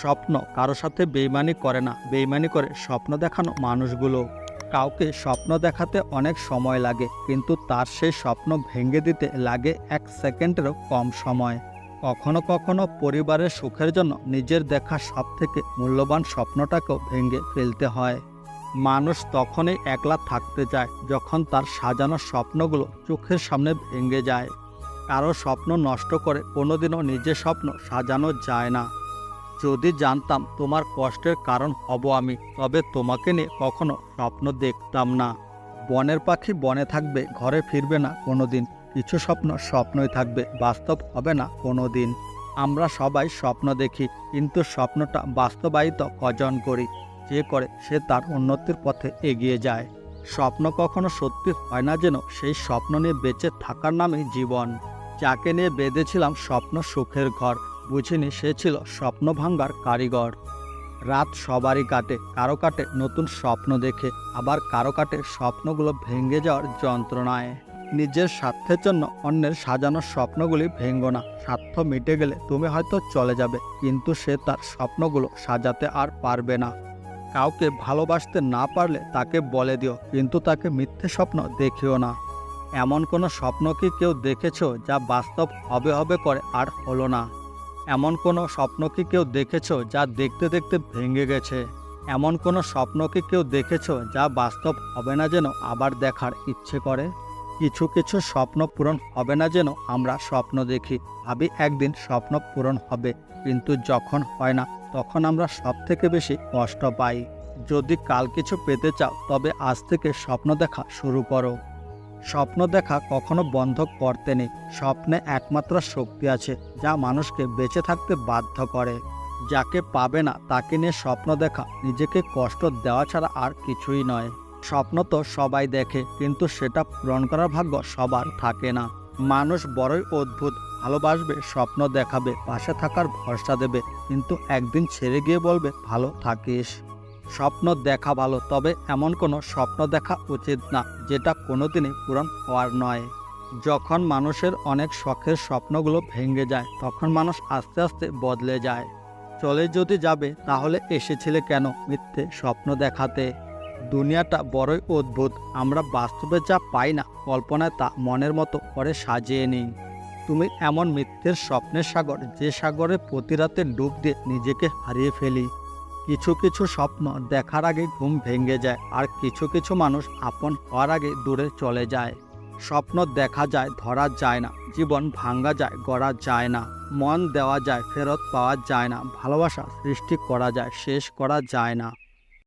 স্বপ্ন কারো সাথে বেইমানি করে না, বেইমানি করে স্বপ্ন দেখানো মানুষগুলো। কাউকে স্বপ্ন দেখাতে অনেক সময় লাগে, কিন্তু তার সেই স্বপ্ন ভেঙে দিতে লাগে 1 সেকেন্ডেরও কম সময়। কখনো কখনো পরিবারের সুখের জন্য নিজের দেখা সবথেকে মূল্যবান স্বপ্নটাকেও ভেঙে ফেলতে হয়। মানুষ তখনই একলা থাকতে চায় যখন তার সাজানো স্বপ্নগুলো চোখের সামনে ভেঙে যায়। কারো স্বপ্ন নষ্ট করে কোনোদিনও নিজের স্বপ্ন সাজানো যায় না। যদি জানতাম তোমার কষ্টের কারণ হব আমি, তবে তোমাকে নিয়ে কখনো স্বপ্ন দেখতাম না। বনের পাখি বনে থাকবে, ঘরে ফিরবে না কোনোদিন। কিছু স্বপ্ন স্বপ্নই থাকবে, বাস্তব হবে না কোনোদিন। আমরা সবাই স্বপ্ন দেখি, কিন্তু স্বপ্নটা বাস্তবায়িত কজন করি? যে করে সে তার উন্নতির পথে এগিয়ে যায়। স্বপ্ন কখনো সত্যি হয় না যেন, সেই স্বপ্ন নিয়ে বেঁচে থাকার নামই জীবন। যাকে নিয়ে বেঁধেছিলাম স্বপ্ন সুখের ঘর, বুঝিনি সে ছিল স্বপ্ন ভাঙ্গার কারিগর। রাত সবারই কাটে, কারো কাটে নতুন স্বপ্ন দেখে, আবার কারো কাটে স্বপ্নগুলো ভেঙে যাওয়ার যন্ত্রণায়। নিজের স্বার্থের জন্য অন্যের সাজানো স্বপ্নগুলি ভেঙ্গো না। স্বার্থ মিটে গেলে তুমি হয়তো চলে যাবে, কিন্তু সে তার স্বপ্নগুলো সাজাতে আর পারবে না। কাউকে ভালোবাসতে না পারলে তাকে বলে দিও, কিন্তু তাকে মিথ্যে স্বপ্ন দেখিও না। এমন কোনো স্বপ্ন কি কেউ দেখেছো যা বাস্তব হবে হবে করে আর হলো না? এমন কোনো স্বপ্ন কি কেউ দেখেছো যা দেখতে দেখতে ভেঙে গেছে? এমন কোনো স্বপ্ন কি কেউ দেখেছো যা বাস্তব হবে না যেন আবার দেখার ইচ্ছে করে? কিছু কিছু স্বপ্ন পূরণ হবে না যেন আমরা স্বপ্ন দেখি, ভাবি একদিন স্বপ্ন পূরণ হবে, কিন্তু যখন হয় না তখন আমরা সবথেকে বেশি কষ্ট পাই। যদি কাল কিছু পেতে চাও, তবে আজ থেকে স্বপ্ন দেখা শুরু করো। স্বপ্ন দেখা কখনো বন্ধ করতে নেই। স্বপ্নে একমাত্র শক্তি আছে যা মানুষকে বেঁচে থাকতে বাধ্য করে। যাকে পাবে না তাকে নিয়ে স্বপ্ন দেখা নিজেকে কষ্ট দেওয়া ছাড়া আর কিছুই নয়। স্বপ্ন তো সবাই দেখে, কিন্তু সেটা পূরণ করার ভাগ্য সবার থাকে না। মানুষ বড়ই অদ্ভুত, ভালোবাসবে, স্বপ্ন দেখাবে, পাশে থাকার ভরসা দেবে, কিন্তু একদিন ছেড়ে গিয়ে বলবে ভালো থাকিস। স্বপ্ন দেখা ভালো, তবে এমন কোনো স্বপ্ন দেখা উচিত না যেটা কোনোদিনই পূরণ হওয়ার নয়। যখন মানুষের অনেক শখের স্বপ্নগুলো ভেঙে যায়, তখন মানুষ আস্তে আস্তে বদলে যায়। চলে যদি যাবে, তাহলে এসেছিলে কেন মিথ্যে স্বপ্ন দেখাতে? দুনিয়াটা বড়ই অদ্ভুত। আমরা বাস্তবে যা পাই না, কল্পনায় তা মনের মতো করে সাজিয়ে নিই। তুমি এমন মিথ্যের স্বপ্নের সাগর, যে সাগরে প্রতি রাতে ডুব দিয়ে নিজেকে হারিয়ে ফেলি। কিছু কিছু স্বপ্ন দেখার আগে ঘুম ভেঙে যায়, আর কিছু কিছু মানুষ আপন হওয়ার আগে দূরে চলে যায়। স্বপ্ন দেখা যায়, ধরা যায় না। জীবন ভাঙ্গা যায়, গড়া যায় না। মন দেওয়া যায়, ফেরত পাওয়া যায় না। ভালোবাসা সৃষ্টি করা যায়, শেষ করা যায় না।